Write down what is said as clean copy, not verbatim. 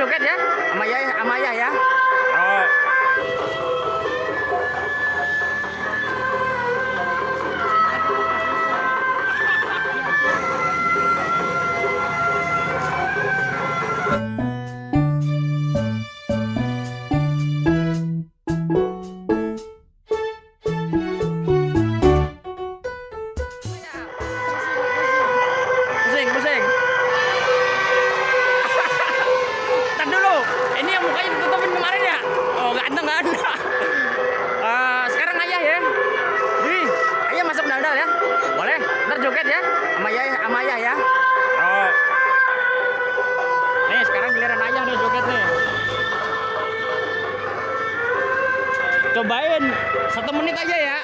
joget ya sama ayah ya. Oh. Pusing. Ntar dulu, ini yang mukanya ditutupin kemarin ya? Oh, nggak ada. Sekarang ayah ya. Jadi, ayah masuk daldal ya. Boleh? Ntar joget ya sama ayah ya. Oh. Nih, sekarang giliran ayah nih joget nih. Cobain 1 menit aja ya.